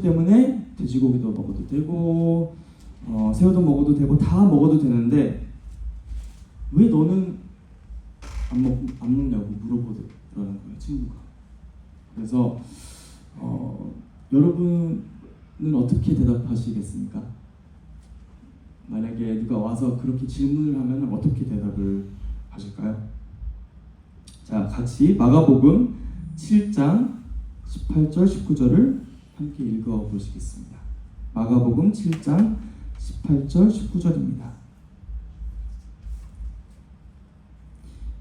때문에 돼지고기도 먹어도 되고 새우도 먹어도 되고 다 먹어도 되는데 왜 너는 안 먹냐고 물어보더라는 거예요, 친구가. 그래서 여러분은 어떻게 대답하시겠습니까? 만약에 누가 와서 그렇게 질문을 하면 어떻게 대답을 하실까요? 자, 같이 마가복음 7장 18절 19절을 함께 읽어보시겠습니다. 마가복음 7장 18절 19절입니다.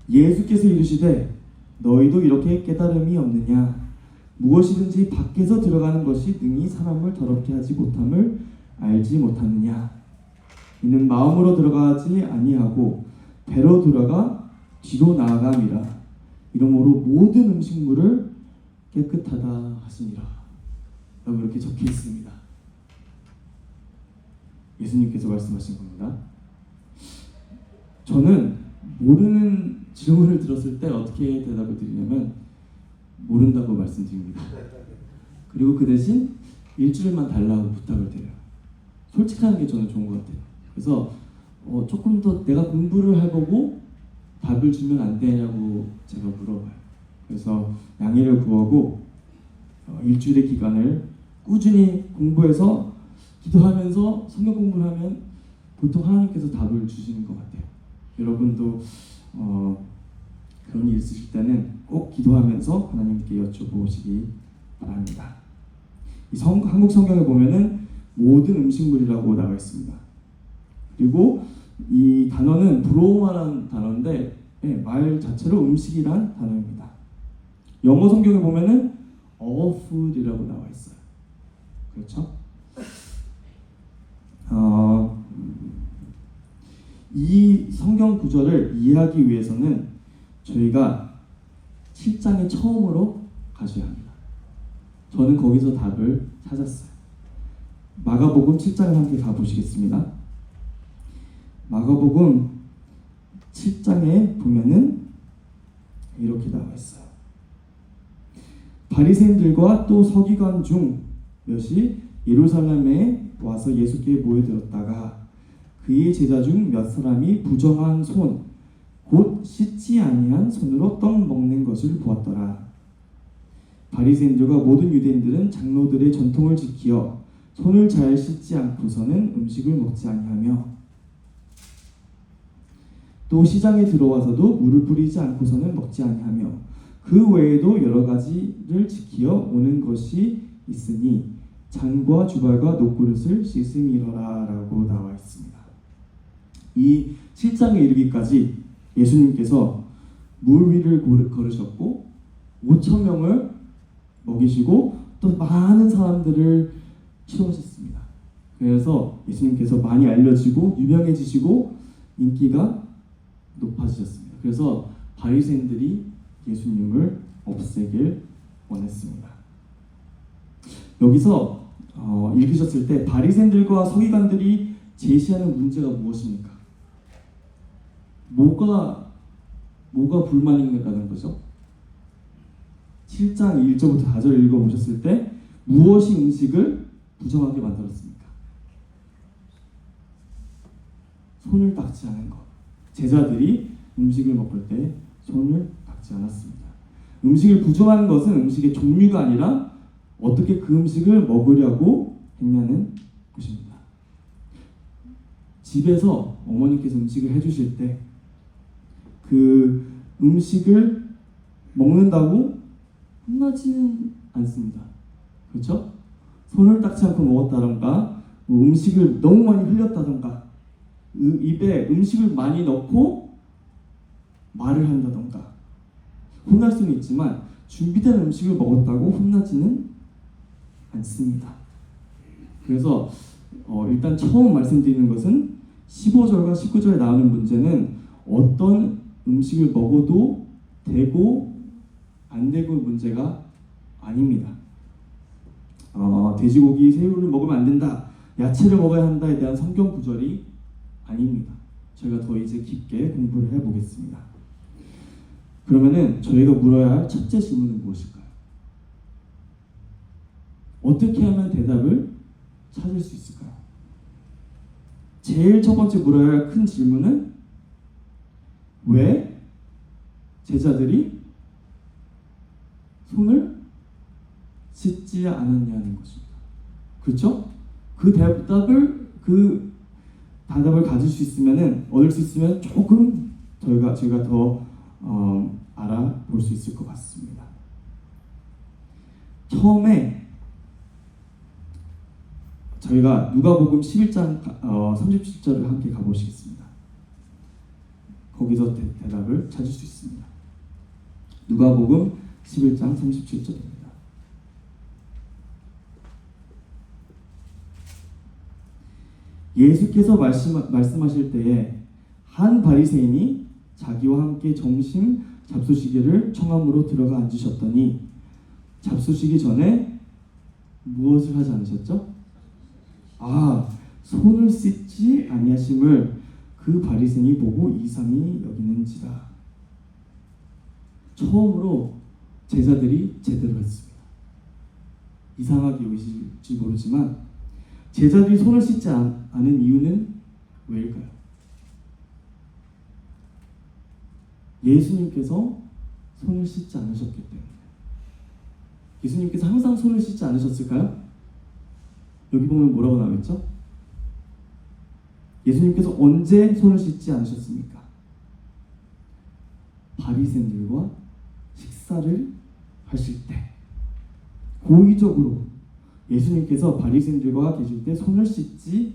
예수께서 이르시되 너희도 이렇게 깨달음이 없느냐? 무엇이든지 밖에서 들어가는 것이 능히 사람을 더럽게 하지 못함을 알지 못하느냐? 이는 마음으로 들어가지 아니하고 배로 들어가 뒤로 나아감이라. 이러므로 모든 음식물을 깨끗하다 하시니라. 라고 이렇게 적혀 있습니다. 예수님께서 말씀하신 겁니다. 저는 모르는 질문을 들었을 때 어떻게 대답을 드리냐면 모른다고 말씀드립니다. 그리고 그 대신 일주일만 달라고 부탁을 드려요. 솔직한 게 저는 좋은 것 같아요. 그래서 조금 더 내가 공부를 해보고 답을 주면 안 되냐고 제가 물어봐요. 그래서 양해를 구하고 일주일의 기간을 꾸준히 공부해서 기도하면서 성경 공부를 하면 보통 하나님께서 답을 주시는 것 같아요. 여러분도 그런 일 있으실 때는 꼭 기도하면서 하나님께 여쭤보시기 바랍니다. 한국 성경에 보면은 모든 음식물이라고 나와 있습니다. 그리고 이 단어는 브로마라는 단어인데 말 자체로 음식이란 단어입니다. 영어 성경에 보면은 all food이라고 나와 있어요. 그렇죠? 이 성경 구절을 이해하기 위해서는 저희가 7장에 처음으로 가셔야 합니다. 저는 거기서 답을 찾았어요. 마가복음 7장을 함께 가보시겠습니다. 마가복음 7장에 보면은 이렇게 나와 있어요. 바리새인들과 또 서기관 중 몇이 예루살렘에 와서 예수께 모여들었다가 그의 제자 중 몇 사람이 부정한 손, 곧 씻지 아니한 손으로 떡 먹는 것을 보았더라. 바리새인들과 모든 유대인들은 장로들의 전통을 지키어 손을 잘 씻지 않고서는 음식을 먹지 아니하며 또 시장에 들어와서도 물을 뿌리지 않고서는 먹지 아니하며 그 외에도 여러 가지를 지키어 오는 것이 있으니 잔과 주발과 녹그릇을 씻음이러라 라고 나와 있습니다. 이 7장에 이르기까지 예수님께서 물 위를 걸으셨고 5,000명을 먹이시고 또 많은 사람들을 치료하셨습니다. 그래서 예수님께서 많이 알려지고 유명해지시고 인기가 높아지셨습니다. 그래서 바리새인들이 예수님을 없애길 원했습니다. 여기서 읽으셨을 때 바리새인들과 서기관들이 제시하는 문제가 무엇입니까? 뭐가 불만인가라는 거죠? 7장 1절부터 4절 읽어보셨을 때 무엇이 음식을 부정하게 만들었습니까? 손을 닦지 않은 것. 제자들이 음식을 먹을 때 손을 닦지 않았습니다. 음식을 부정하는 것은 음식의 종류가 아니라 어떻게 그 음식을 먹으려고 했냐는 것입니다. 집에서 어머니께서 음식을 해주실 때 그 음식을 먹는다고 혼나지는 않습니다. 그렇죠? 손을 닦지 않고 먹었다던가 음식을 너무 많이 흘렸다던가 입에 음식을 많이 넣고 말을 한다던가 혼날 수는 있지만 준비된 음식을 먹었다고 혼나지는 않습니다. 그래서 일단 처음 말씀드리는 것은 15절과 19절에 나오는 문제는 어떤 음식을 먹어도 되고 안 되고 문제가 아닙니다. 돼지고기, 새우를 먹으면 안 된다, 야채를 먹어야 한다에 대한 성경 구절이 아닙니다. 저희가 더 이제 깊게 공부를 해보겠습니다. 그러면은 저희가 물어야 할 첫째 질문은 무엇일까요? 어떻게 하면 대답을 찾을 수 있을까요? 제일 첫 번째 물어야 할 큰 질문은 왜 제자들이 손을 씻지 않았냐는 것입니다. 그렇죠? 그 답을 가질 수 있으면은, 얻을 수 있으면 조금 저희가 더 알아볼 수 있을 것 같습니다. 처음에 저희가 누가복음 11장 37절을 함께 가보시겠습니다. 거기서 대답을 찾을 수 있습니다. 누가복음 11장 37절입니다. 예수께서 말씀하실 때에 한 바리새인이 자기와 함께 점심 잡수시기를 청함으로 들어가 앉으셨더니 잡수시기 전에 무엇을 하지 않으셨죠? 손을 씻지 아니하심을 그 바리새인이 보고 이상히 여기는지라. 처음으로 제자들이 제대로 했습니다. 이상하게 여기실지 모르지만 제자들이 손을 씻지 않은 이유는 왜일까요? 예수님께서 손을 씻지 않으셨기 때문에. 예수님께서 항상 손을 씻지 않으셨을까요? 여기 보면 뭐라고 나와있죠? 예수님께서 언제 손을 씻지 않으셨습니까? 바리새인들과 식사를 하실 때, 고의적으로 예수님께서 바리새인들과 계실 때 손을 씻지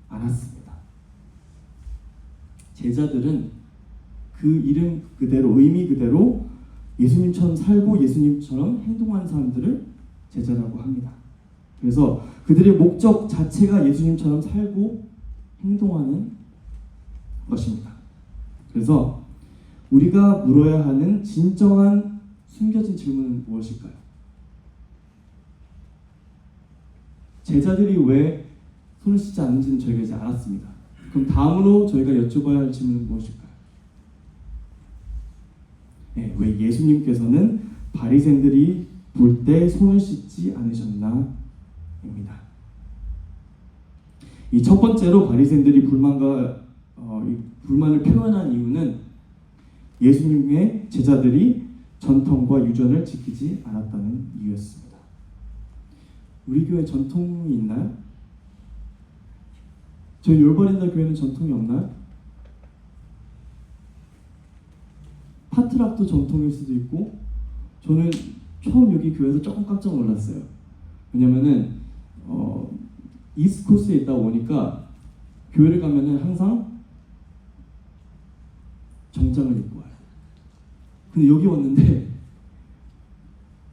않았습니다. 제자들은 그 이름 그대로, 의미 그대로 예수님처럼 살고 예수님처럼 행동하는 사람들을 제자라고 합니다. 그래서 그들의 목적 자체가 예수님처럼 살고 행동하는 것입니다. 그래서 우리가 물어야 하는 진정한 숨겨진 질문은 무엇일까요? 제자들이 왜 손을 씻지 않는지는 저희가 이제 알았습니다. 그럼 다음으로 저희가 여쭤봐야 할 질문은 무엇일까요? 왜 예수님께서는 바리새인들이 볼 때 손을 씻지 않으셨나? 입니다. 이 첫 번째로 바리새인들이 불만을 표현한 이유는 예수님의 제자들이 전통과 유전을 지키지 않았다는 이유였습니다. 우리 교회 전통이 있나요? 저희 올바른다 교회는 전통이 없나요? 파트락도 전통일 수도 있고, 저는 처음 여기 교회에서 조금 깜짝 놀랐어요. 왜냐면은 이스트코스에 있다 보니까 교회를 가면은 항상 정장을 입고 와요. 근데 여기 왔는데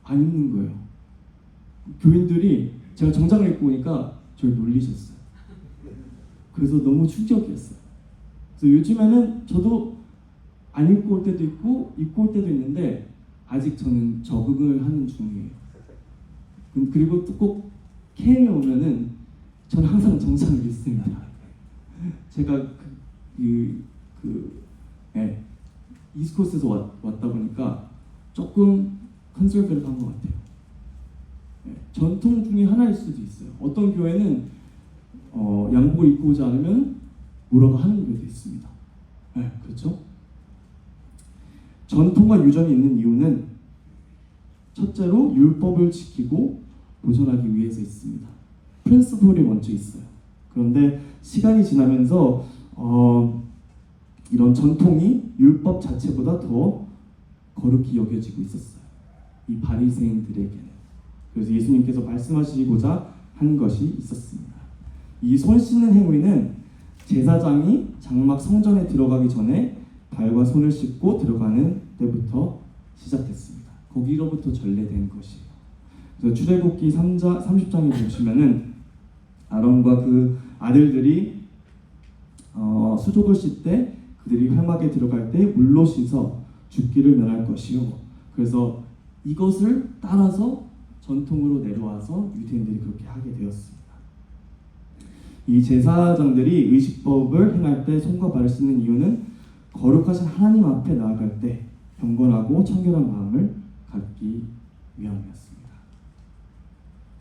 안 입는 거예요. 교인들이 제가 정장을 입고 오니까 저를 놀리셨어요. 그래서 너무 충격이었어요. 그래서 요즘에는 저도 안 입고 올 때도 있고 입고 올 때도 있는데 아직 저는 적응을 하는 중이에요. 그리고 또 꼭 캠에 오면은 저는 항상 정장을 입습니다. 제가 이스코스에서 왔다 보니까 조금 컨설베이티브한 것 같아요. 전통 중에 하나일 수도 있어요. 어떤 교회는 양복을 입고 오지 않으면 뭐라고 하는 교회도 있습니다. 그렇죠? 전통과 유전이 있는 이유는 첫째로 율법을 지키고 보존하기 위해서 있습니다. 프린시플이 먼저 있어요. 그런데 시간이 지나면서 이런 전통이 율법 자체보다 더 거룩히 여겨지고 있었어요. 이 바리새인들에게는. 그래서 예수님께서 말씀하시고자 한 것이 있었습니다. 이 손 씻는 행위는 제사장이 장막 성전에 들어가기 전에 발과 손을 씻고 들어가는 때부터 시작됐습니다. 거기로부터 전래된 것이에요. 그래서 출애굽기 30장에 보시면은 아론과 그 아들들이 수족을 씻되 그들이 회막에 들어갈 때 물로 씻어 죽기를 면할 것이요. 그래서 이것을 따라서 전통으로 내려와서 유대인들이 그렇게 하게 되었습니다. 이 제사장들이 의식법을 행할 때 손과 발을 씻는 이유는 거룩하신 하나님 앞에 나아갈 때 경건하고 청결한 마음을 갖기 위함이었습니다.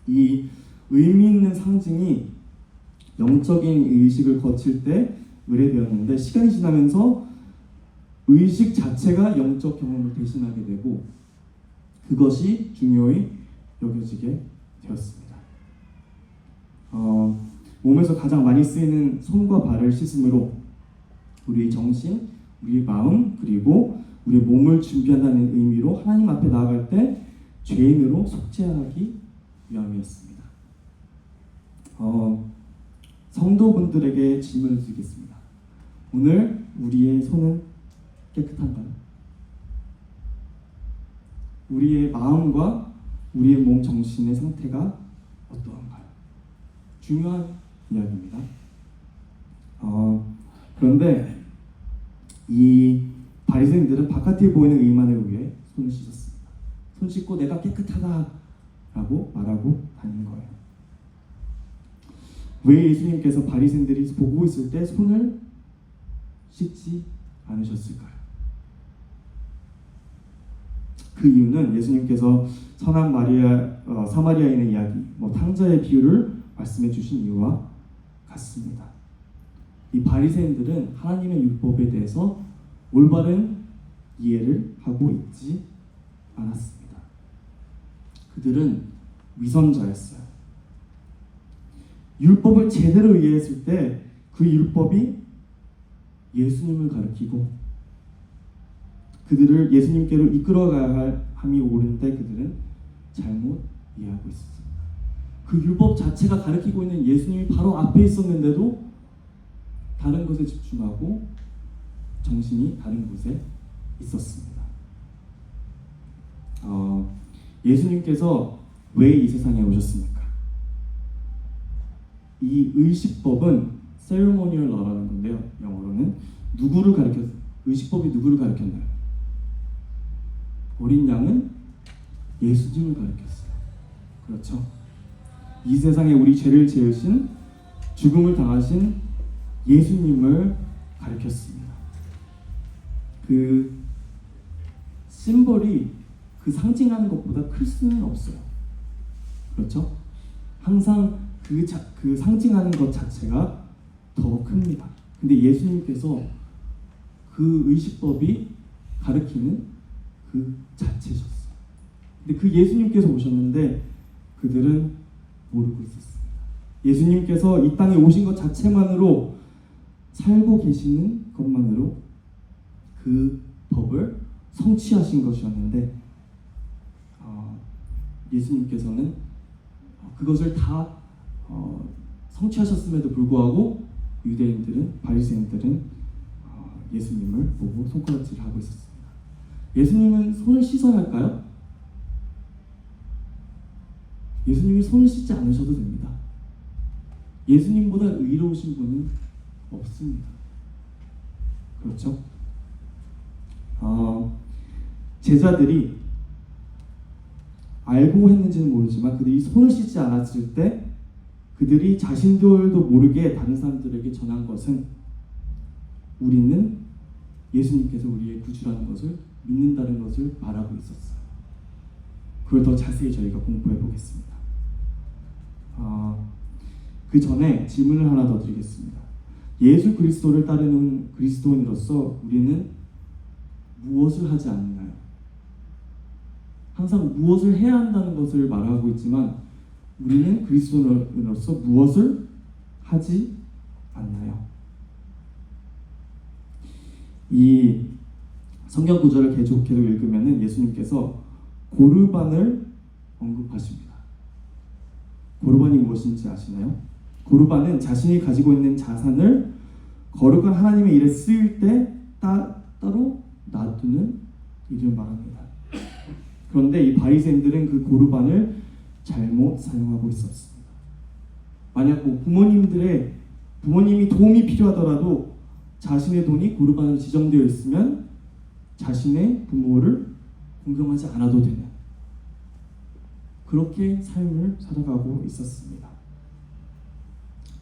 이 의미 있는 상징이 영적인 의식을 거칠 때 의례되었는데 시간이 지나면서 의식 자체가 영적 경험을 대신하게 되고 그것이 중요히 여겨지게 되었습니다. 몸에서 가장 많이 쓰이는 손과 발을 씻음으로 우리의 정신, 우리의 마음, 그리고 우리의 몸을 준비한다는 의미로 하나님 앞에 나아갈 때 죄인으로 속죄하기 위함이었습니다. 성도분들에게 질문을 드리겠습니다. 오늘 우리의 손은 깨끗한가요? 우리의 마음과 우리의 몸, 정신의 상태가 어떠한가요? 중요한 이야기입니다. 그런데 이 바리새인들은 바깥에 보이는 의만을 위해 손을 씻었습니다. 손 씻고 내가 깨끗하다라고 말하고 다니는 거예요. 왜 예수님께서 바리새인들이 보고 있을 때 손을 씻지 않으셨을까요? 그 이유는 예수님께서 선한 사마리아인의 이야기, 탕자의 비유를 말씀해 주신 이유와 같습니다. 이 바리새인들은 하나님의 율법에 대해서 올바른 이해를 하고 있지 않았습니다. 그들은 위선자였어요. 율법을 제대로 이해했을 때 그 율법이 예수님을 가리키고 그들을 예수님께로 이끌어가야 할 함이 옳은데 그들은 잘못 이해하고 있었습니다. 그 율법 자체가 가리키고 있는 예수님이 바로 앞에 있었는데도 다른 것에 집중하고 정신이 다른 곳에 있었습니다. 예수님께서 왜 이 세상에 오셨습니까? 이 의식법은 ceremonial law라는 건데요. 영어로는 의식법이 누구를 가리켰나요? 어린 양은 예수님을 가리켰어요. 그렇죠? 이 세상에 우리 죄를 지으신 죽음을 당하신 예수님을 가리켰습니다. 그 심벌이 그 상징하는 것보다 클 수는 없어요. 그렇죠? 항상 그 상징하는 것 자체가 더 큽니다. 근데 예수님께서 그 의식법이 가리키는 그 자체셨어요. 근데 그 예수님께서 오셨는데 그들은 모르고 있었습니다. 예수님께서 이 땅에 오신 것 자체만으로 살고 계시는 것만으로 그 법을 성취하신 것이었는데 예수님께서는 그것을 다 성취하셨음에도 불구하고 유대인들은 바리새인들은 예수님을 보고 손가락질을 하고 있었습니다. 예수님은 손을 씻어야 할까요? 예수님이 손을 씻지 않으셔도 됩니다. 예수님보다 의로우신 분은 없습니다. 그렇죠? 제자들이 알고 했는지는 모르지만 그들이 손을 씻지 않았을 때 그들이 자신들도 모르게 다른 사람들에게 전한 것은 우리는 예수님께서 우리의 구주라는 것을 믿는다는 것을 말하고 있었어요. 그걸 더 자세히 저희가 공부해 보겠습니다. 그 전에 질문을 하나 더 드리겠습니다. 예수 그리스도를 따르는 그리스도인으로서 우리는 무엇을 하지 않나요? 항상 무엇을 해야 한다는 것을 말하고 있지만 우리는 그리스도인으로서 무엇을 하지 않나요? 이 성경 구절을 계속 읽으면 예수님께서 고르반을 언급하십니다. 고르반이 무엇인지 아시나요? 고르반은 자신이 가지고 있는 자산을 거룩한 하나님의 일에 쓰일 때 따로 놔두는 일을 말합니다. 그런데 이 바리새인들은 그 고르반을 잘못 사용하고 있었습니다. 만약 부모님이 도움이 필요하더라도 자신의 돈이 고르반으로 지정되어 있으면 자신의 부모를 공경하지 않아도 되는 그렇게 삶을 살아가고 있었습니다.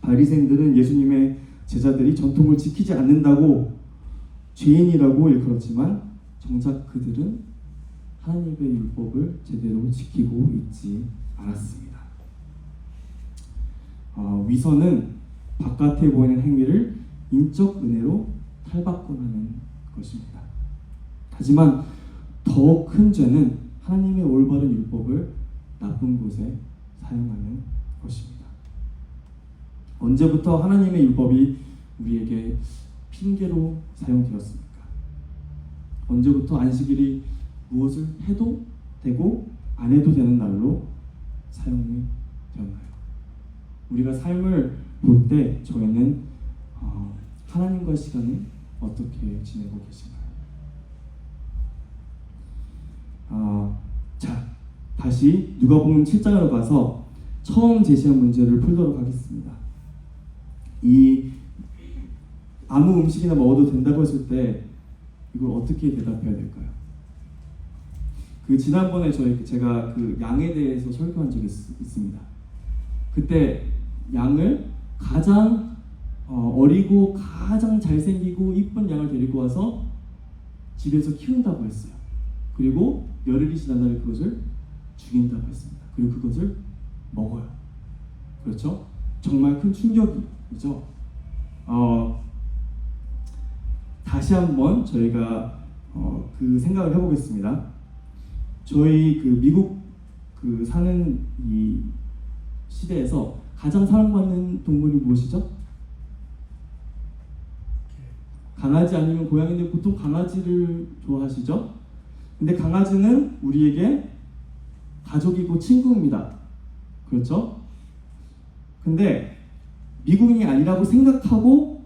바리새인들은 예수님의 제자들이 전통을 지키지 않는다고 죄인이라고 일컬었지만 정작 그들은 하나님의 율법을 제대로 지키고 있지 않았습니다. 위선은 바깥에 보이는 행위를 인적 은혜로 탈바꿈하는 것입니다. 하지만 더 큰 죄는 하나님의 올바른 율법을 나쁜 곳에 사용하는 것입니다. 언제부터 하나님의 율법이 우리에게 핑계로 사용되었습니까? 언제부터 안식일이 무엇을 해도 되고 안 해도 되는 날로 사용이 되었나요? 우리가 삶을 볼 때 저희는 하나님과의 시간을 어떻게 지내고 계신가요? 자, 다시 누가복음 7장으로 가서 처음 제시한 문제를 풀도록 하겠습니다. 이 아무 음식이나 먹어도 된다고 했을 때 이걸 어떻게 대답해야 될까요? 지난번에 제가 양에 대해서 설교한 적이 있습니다. 그때 양을 가장 어리고 가장 잘생기고 이쁜 양을 데리고 와서 집에서 키운다고 했어요. 그리고 열흘이 지난 날에 그것을 죽인다고 했습니다. 그리고 그것을 먹어요. 그렇죠? 정말 큰 충격이죠. 다시 한번 저희가 그 생각을 해보겠습니다. 저희 미국 사는 이 시대에서 가장 사랑받는 동물이 무엇이죠? 강아지 아니면 고양이인데 보통 강아지를 좋아하시죠? 근데 강아지는 우리에게 가족이고 친구입니다. 그렇죠? 근데 미국인이 아니라고 생각하고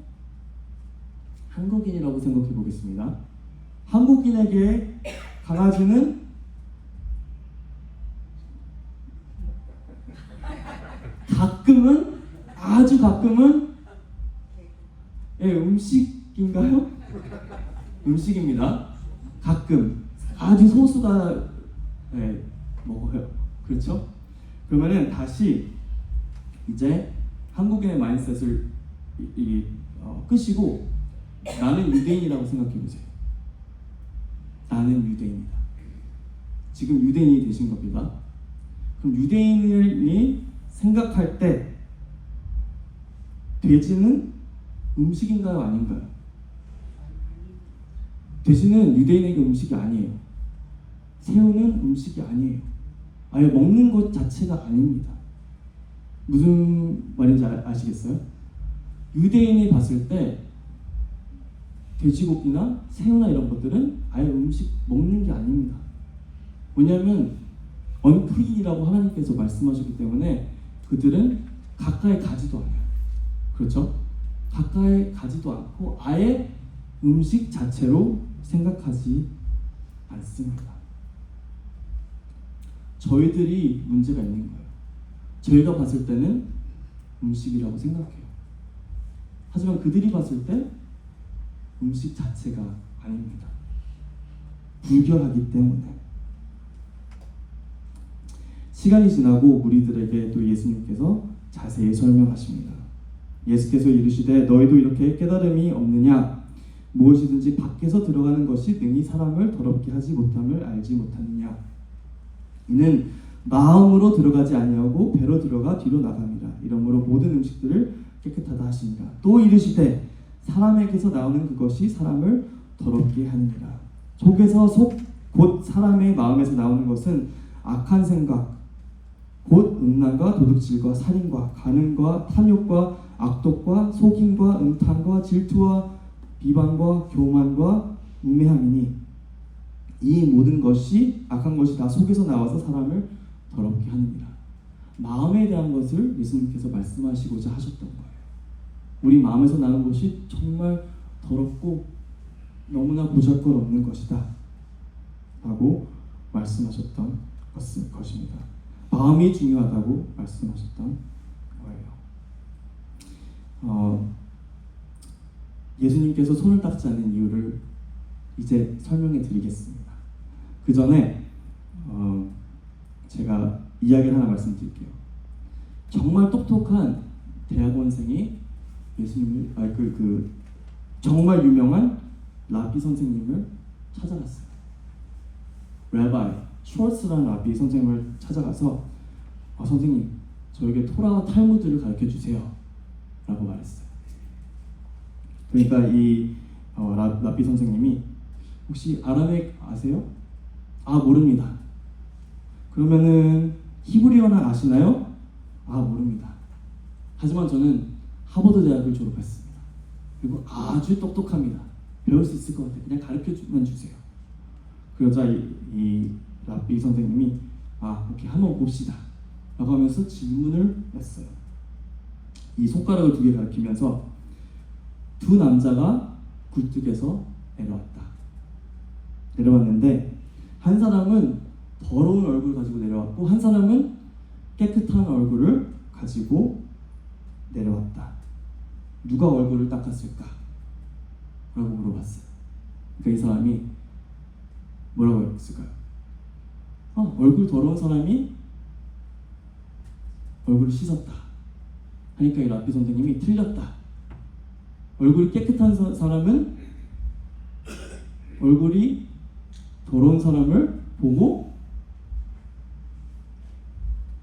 한국인이라고 생각해 보겠습니다. 한국인에게 강아지는 가끔은, 아주 가끔은 음식인가요? 음식입니다. 가끔, 아주 소수가 먹어요. 그렇죠? 그러면은 다시 이제 한국인의 마인드셋을 끄시고 나는 유대인이라고 생각해 보세요. 나는 유대인이다. 지금 유대인이 되신 겁니다. 그럼 유대인이 생각할 때 돼지는 음식인가요? 아닌가요? 돼지는 유대인에게 음식이 아니에요. 새우는 음식이 아니에요. 아예 먹는 것 자체가 아닙니다. 무슨 말인지 아시겠어요? 유대인이 봤을 때 돼지고기나 새우나 이런 것들은 아예 음식 먹는 게 아닙니다. 왜냐하면 언클린이라고 하나님께서 말씀하셨기 때문에 그들은 가까이 가지도 않아요. 그렇죠? 가까이 가지도 않고 아예 음식 자체로 생각하지 않습니다. 저희들이 문제가 있는 거예요. 저희가 봤을 때는 음식이라고 생각해요. 하지만 그들이 봤을 때 음식 자체가 아닙니다. 불결하기 때문에. 시간이 지나고 우리들에게 또 예수님께서 자세히 설명하십니다. 예수께서 이르시되 너희도 이렇게 깨달음이 없느냐? 무엇이든지 밖에서 들어가는 것이 능히 사람을 더럽게 하지 못함을 알지 못하느냐? 이는 마음으로 들어가지 아니하고 배로 들어가 뒤로 나갑니다. 이러므로 모든 음식들을 깨끗하다 하시니라. 또 이르시되 사람에게서 나오는 그것이 사람을 더럽게 하느니라. 속에서 곧 사람의 마음에서 나오는 것은 악한 생각, 곧 음란과 도둑질과 살인과 간음과 탐욕과 악독과 속임과 음탕과 질투와 비방과 교만과 우매함이니 이 모든 것이 악한 것이 다 속에서 나와서 사람을 더럽게 하느니라. 마음에 대한 것을 예수님께서 말씀하시고자 하셨던 거예요. 우리 마음에서 나는 것이 정말 더럽고 너무나 보잘것없는 것이다 라고 말씀하셨던 것입니다. 마음이 중요하다고 말씀하셨던 거예요. 예수님께서 손을 닦지 않는 이유를 이제 설명해 드리겠습니다. 그 전에 제가 이야기를 하나 말씀드릴게요. 정말 똑똑한 대학원생이 예수님을 정말 유명한 라비 선생님을 찾아갔어요. 라비 슈왈츠라는 라비 선생님을 찾아가서 선생님, 저에게 토라와 탈무드를 가르쳐 주세요 라고 말했어요. 그러니까 이 랍비 선생님이 혹시 아람액 아세요? 아, 모릅니다. 그러면은 히브리어나 아시나요? 아, 모릅니다. 하지만 저는 하버드 대학을 졸업했습니다. 그리고 아주 똑똑합니다. 배울 수 있을 것 같아요. 그냥 가르쳐만 주세요. 그러자 이 랍비 선생님이 오케이, 한번 봅시다 라고 하면서 질문을 했어요. 이 손가락을 2개 가리키면서 두 남자가 굴뚝에서 내려왔는데 한 사람은 더러운 얼굴을 가지고 내려왔고 한 사람은 깨끗한 얼굴을 가지고 내려왔다. 누가 얼굴을 닦았을까? 라고 물어봤어요. 그러니까 이 사람이 뭐라고 했을까요? 얼굴 더러운 사람이 얼굴을 씻었다 하니까 이 랍비 선생님이 틀렸다. 얼굴이 깨끗한 사람은 얼굴이 더러운 사람을 보고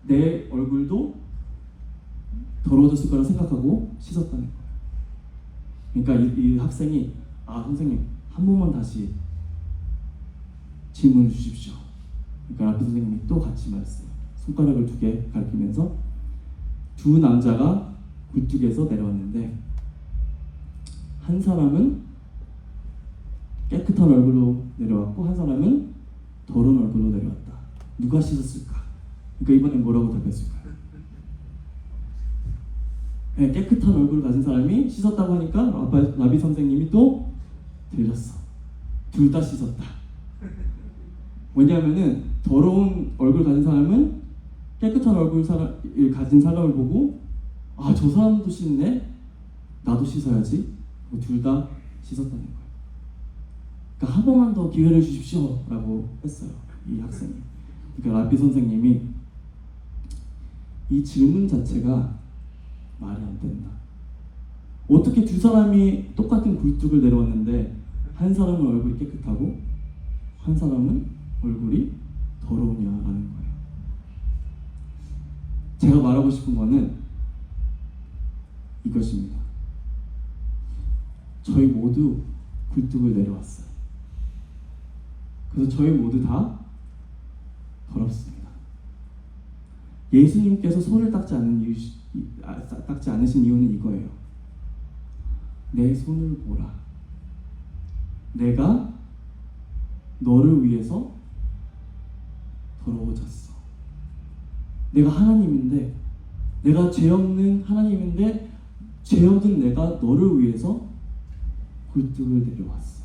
내 얼굴도 더러워졌을 거라 생각하고 씻었다는 거예요. 그러니까 이 학생이 선생님 한 번만 다시 질문을 주십시오. 그러니까 랍비 선생님이 또 같이 말했어요. 손가락을 2개 가리키면서 두 남자가 굴뚝에서 내려왔는데 한 사람은 깨끗한 얼굴로 내려왔고 한 사람은 더러운 얼굴로 내려왔다. 누가 씻었을까? 그러니까 이번엔 뭐라고 답했을까요? 네, 깨끗한 얼굴을 가진 사람이 씻었다고 하니까 랍비 선생님이 또 들렸어. 둘 다 씻었다. 왜냐하면은 더러운 얼굴 가진 사람은 깨끗한 얼굴을 가진 사람을 보고 저 사람도 씻네? 나도 씻어야지. 둘 다 씻었다는 거예요. 그러니까 한 번만 더 기회를 주십시오 라고 했어요, 이 학생이. 그러니까 랍비 선생님이 이 질문 자체가 말이 안 된다. 어떻게 두 사람이 똑같은 굴뚝을 내려왔는데 한 사람은 얼굴이 깨끗하고 한 사람은 얼굴이 더러우냐라는 거예요. 제가 말하고 싶은 거는 이것입니다. 저희 모두 굴뚝을 내려왔어요. 그래서 저희 모두 다 더럽습니다. 예수님께서 손을 닦지 않으신 이유는 이거예요. 내 손을 보라. 내가 너를 위해서 더러워졌어. 내가 하나님인데, 내가 죄 없는 하나님인데 죄 없는 내가 너를 위해서 굴뚝을 내려왔어.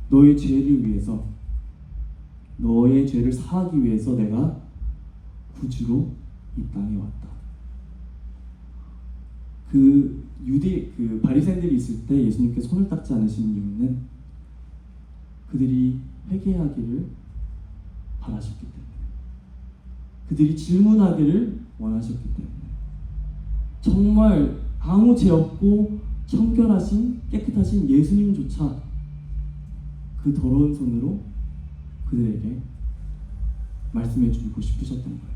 너의 죄를 위해서, 너의 죄를 사하기 위해서 내가 구주로 이 땅에 왔다. 그 바리새인들이 있을 때 예수님께 손을 닦지 않으신 이유는 그들이 회개하기를 바라셨기 때문에, 그들이 질문하기를 원하셨기 때문에, 정말 아무 죄 없고 청결하신 깨끗하신 예수님조차 그 더러운 손으로 그들에게 말씀해 주고 싶으셨던 거예요.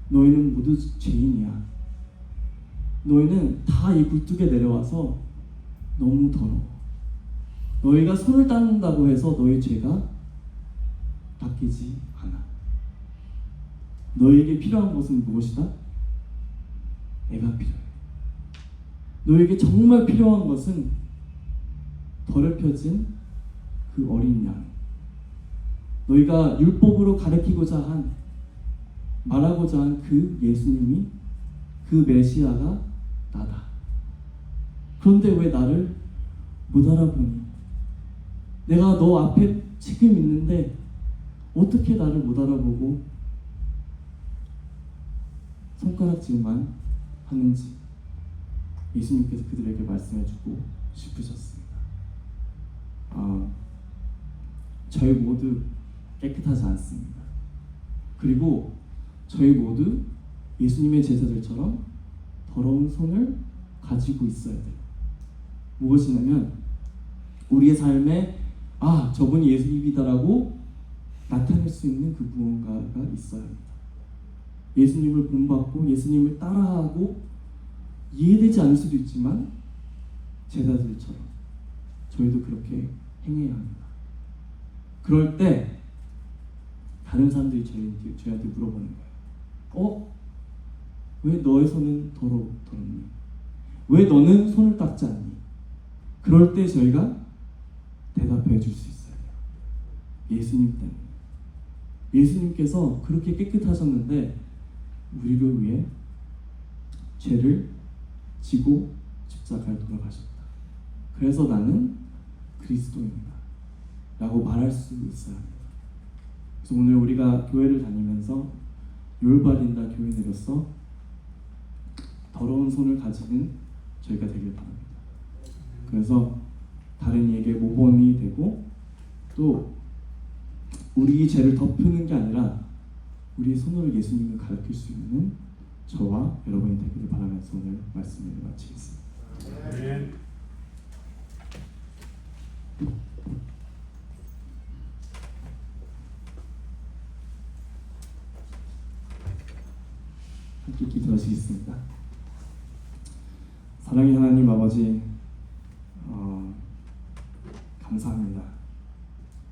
너희는 모두 죄인이야. 너희는 다 이 굴뚝에 내려와서 너무 더러워. 너희가 손을 닦는다고 해서 너희 죄가 닦이지 않아. 너희에게 필요한 것은 무엇이다? 애가 필요해. 너희에게 정말 필요한 것은 더럽혀진 그 어린 양. 너희가 율법으로 가르치고자 한, 말하고자 한 그 예수님이, 그 메시아가 나다. 그런데 왜 나를 못 알아보니? 내가 너 앞에 지금 있는데 어떻게 나를 못 알아보고 손가락질만 하는지 예수님께서 그들에게 말씀해주고 싶으셨습니다. 저희 모두 깨끗하지 않습니다. 그리고 저희 모두 예수님의 제자들처럼 더러운 손을 가지고 있어야 돼요. 무엇이냐면 우리의 삶에 저분이 예수님이다라고 나타낼 수 있는 그 무언가가 있어야 합니다. 예수님을 본받고 예수님을 따라하고 이해되지 않을 수도 있지만 제자들처럼 저희도 그렇게 행해야 합니다. 그럴 때 다른 사람들이 저희한테 물어보는 거예요. 왜 너의 손은 더럽니? 왜 너는 손을 닦지 않니? 그럴 때 저희가 대답해 줄 수 있어요. 예수님 때문에. 예수님께서 그렇게 깨끗하셨는데 우리를 위해 죄를 지고 십자가에 돌아가셨다. 그래서 나는 그리스도인이다 라고 말할 수 있어야 합니다. 그래서 오늘 우리가 교회를 다니면서 율바린다 교인으로서 더러운 손을 가지는 저희가 되길 바랍니다. 그래서 다른 이에게 모범이 되고 또 우리 죄를 덮는 게 아니라 우리의 손으로 예수님을 가르칠 수 있는 저와 여러분이 되기를 바라면서 오늘 말씀을 마치겠습니다. 네. 함께 기도하시겠습니다. 사랑의 하나님 아버지, 감사합니다.